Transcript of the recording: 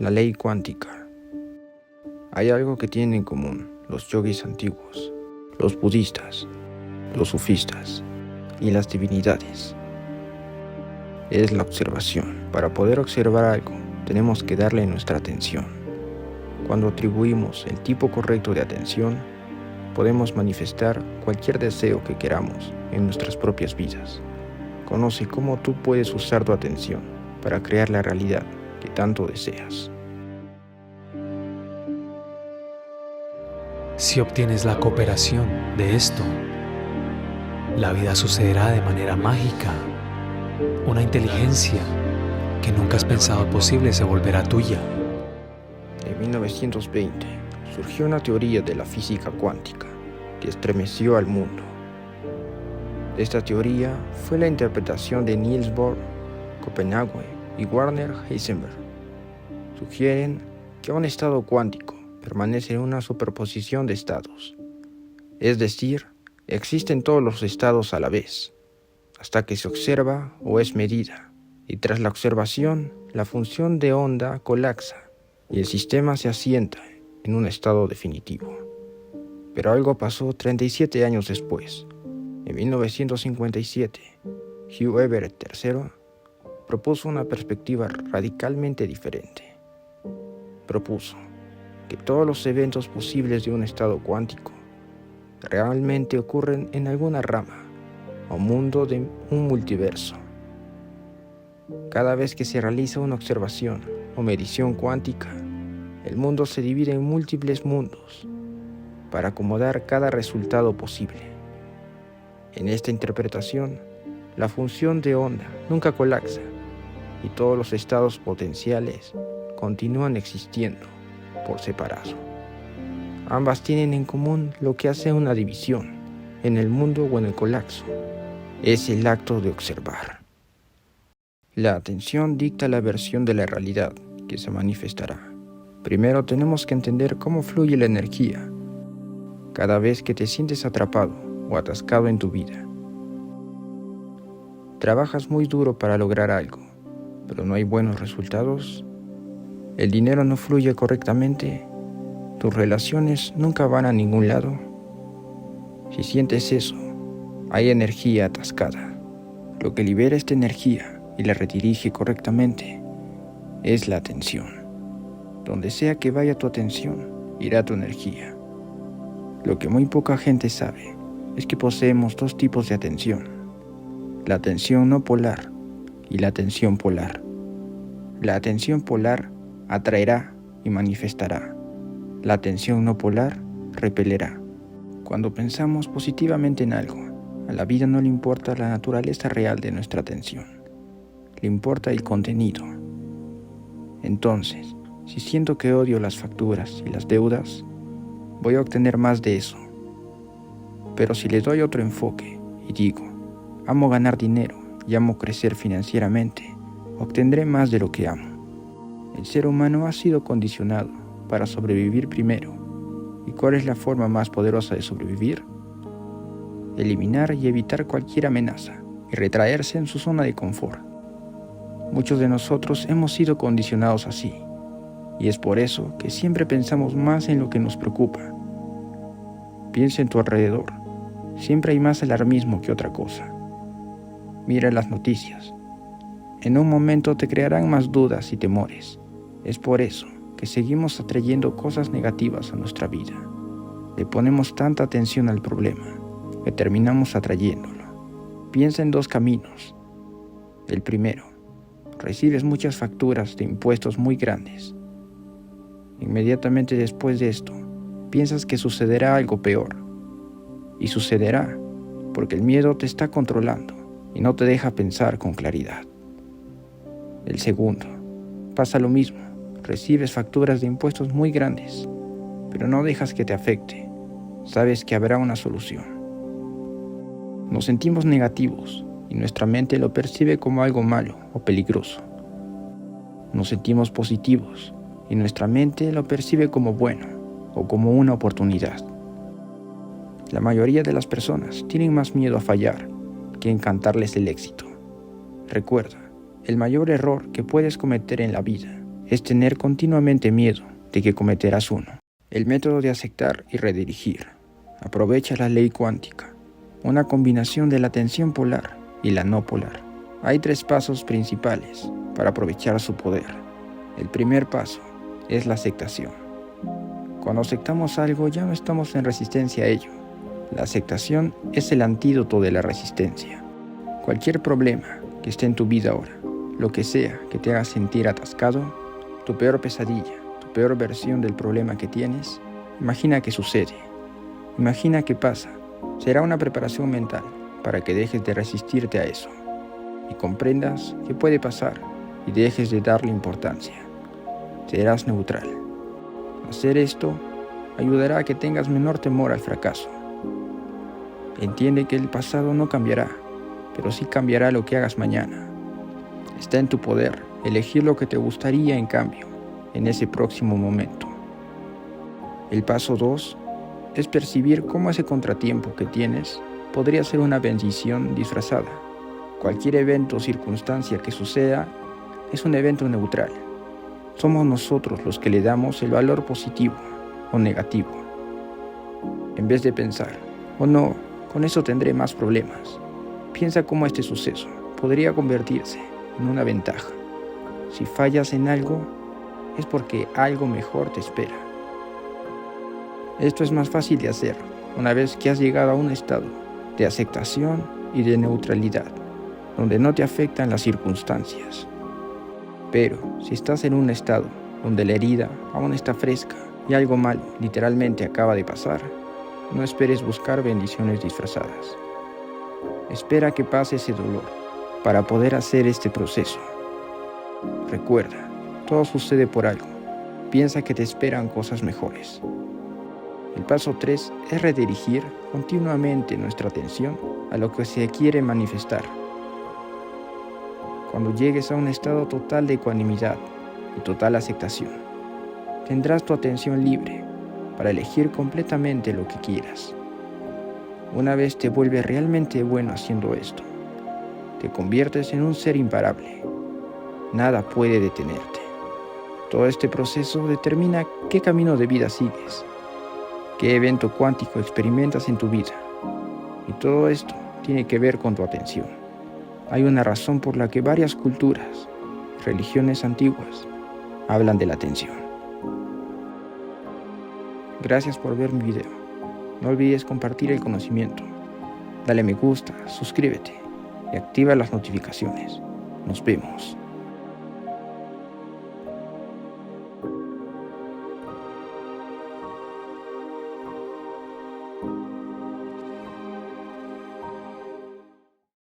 La ley cuántica. Hay algo que tienen en común los yogis antiguos, los budistas, los sufistas y las divinidades. Es la observación. Para poder observar algo, tenemos que darle nuestra atención. Cuando atribuimos el tipo correcto de atención, podemos manifestar cualquier deseo que queramos en nuestras propias vidas. Conoce cómo tú puedes usar tu atención para crear la realidad que tanto deseas. Si obtienes la cooperación de esto, la vida sucederá de manera mágica. Una inteligencia que nunca has pensado posible se volverá tuya. En 1920 surgió una teoría de la física cuántica que estremeció al mundo. Esta teoría fue la interpretación de Niels Bohr, Copenhague y Werner Heisenberg. Sugieren que un estado cuántico permanece en una superposición de estados. Es decir, existen todos los estados a la vez, hasta que se observa o es medida, y tras la observación, la función de onda colapsa y el sistema se asienta en un estado definitivo. Pero algo pasó 37 años después. En 1957, Hugh Everett III propuso una perspectiva radicalmente diferente. Propuso que todos los eventos posibles de un estado cuántico realmente ocurren en alguna rama o mundo de un multiverso. Cada vez que se realiza una observación o medición cuántica, el mundo se divide en múltiples mundos para acomodar cada resultado posible. En esta interpretación, la función de onda nunca colapsa y todos los estados potenciales continúan existiendo por separado. Ambas tienen en común lo que hace una división en el mundo o en el colapso. Es el acto de observar. La atención dicta la versión de la realidad que se manifestará. Primero tenemos que entender cómo fluye la energía cada vez que te sientes atrapado o atascado en tu vida. Trabajas muy duro para lograr algo, pero no hay buenos resultados. El dinero no fluye correctamente. Tus relaciones nunca van a ningún lado. Si sientes eso, hay energía atascada. Lo que libera esta energía y la redirige correctamente es la atención. Donde sea que vaya tu atención, irá tu energía. Lo que muy poca gente sabe es que poseemos dos tipos de atención: la atención no polar y la atención polar. La atención polar atraerá y manifestará. La atención no polar repelerá. Cuando pensamos positivamente en algo, a la vida no le importa la naturaleza real de nuestra atención, le importa el contenido. Entonces, si siento que odio las facturas y las deudas, voy a obtener más de eso. Pero si le doy otro enfoque y digo, amo ganar dinero y amo crecer financieramente, obtendré más de lo que amo. El ser humano ha sido condicionado para sobrevivir primero. ¿Y cuál es la forma más poderosa de sobrevivir? Eliminar y evitar cualquier amenaza y retraerse en su zona de confort. Muchos de nosotros hemos sido condicionados así, y es por eso que siempre pensamos más en lo que nos preocupa. Piensa en tu alrededor. Siempre hay más alarmismo que otra cosa. Mira las noticias. En un momento te crearán más dudas y temores. Es por eso que seguimos atrayendo cosas negativas a nuestra vida. Le ponemos tanta atención al problema que terminamos atrayéndolo. Piensa en dos caminos. El primero, recibes muchas facturas de impuestos muy grandes. Inmediatamente después de esto, piensas que sucederá algo peor. Y sucederá porque el miedo te está controlando y no te deja pensar con claridad. El segundo, pasa lo mismo. Recibes facturas de impuestos muy grandes, pero no dejas que te afecte. Sabes que habrá una solución. Nos sentimos negativos y nuestra mente lo percibe como algo malo o peligroso. Nos sentimos positivos y nuestra mente lo percibe como bueno o como una oportunidad. La mayoría de las personas tienen más miedo a fallar que en cantarles el éxito. Recuerda, el mayor error que puedes cometer en la vida es tener continuamente miedo de que cometerás uno. El método de aceptar y redirigir. Aprovecha la ley cuántica, una combinación de la tensión polar y la no polar. Hay 3 pasos principales para aprovechar su poder. El primer paso es la aceptación. Cuando aceptamos algo ya no estamos en resistencia a ello. La aceptación es el antídoto de la resistencia. Cualquier problema que esté en tu vida ahora, lo que sea que te haga sentir atascado, tu peor pesadilla, tu peor versión del problema que tienes, imagina que sucede. Imagina que pasa. Será una preparación mental para que dejes de resistirte a eso y comprendas que puede pasar y dejes de darle importancia. Serás neutral. Hacer esto ayudará a que tengas menor temor al fracaso. Entiende que el pasado no cambiará, pero sí cambiará lo que hagas mañana. Está en tu poder elegir lo que te gustaría en cambio en ese próximo momento. El paso 2 es percibir cómo ese contratiempo que tienes podría ser una bendición disfrazada. Cualquier evento o circunstancia que suceda es un evento neutral. Somos nosotros los que le damos el valor positivo o negativo. En vez de pensar, oh no, con eso tendré más problemas, piensa cómo este suceso podría convertirse en una ventaja. Si fallas en algo, es porque algo mejor te espera. Esto es más fácil de hacer una vez que has llegado a un estado de aceptación y de neutralidad, donde no te afectan las circunstancias. Pero si estás en un estado donde la herida aún está fresca y algo malo literalmente acaba de pasar, no esperes buscar bendiciones disfrazadas. Espera que pase ese dolor para poder hacer este proceso. Recuerda, todo sucede por algo. Piensa que te esperan cosas mejores. El paso 3 es redirigir continuamente nuestra atención a lo que se quiere manifestar. Cuando llegues a un estado total de ecuanimidad y total aceptación, tendrás tu atención libre para elegir completamente lo que quieras. Una vez te vuelves realmente bueno haciendo esto, te conviertes en un ser imparable. Nada puede detenerte. Todo este proceso determina qué camino de vida sigues, qué evento cuántico experimentas en tu vida. Y todo esto tiene que ver con tu atención. Hay una razón por la que varias culturas, religiones antiguas, hablan de la atención. Gracias por ver mi video. No olvides compartir el conocimiento. Dale me gusta, suscríbete y activa las notificaciones. Nos vemos.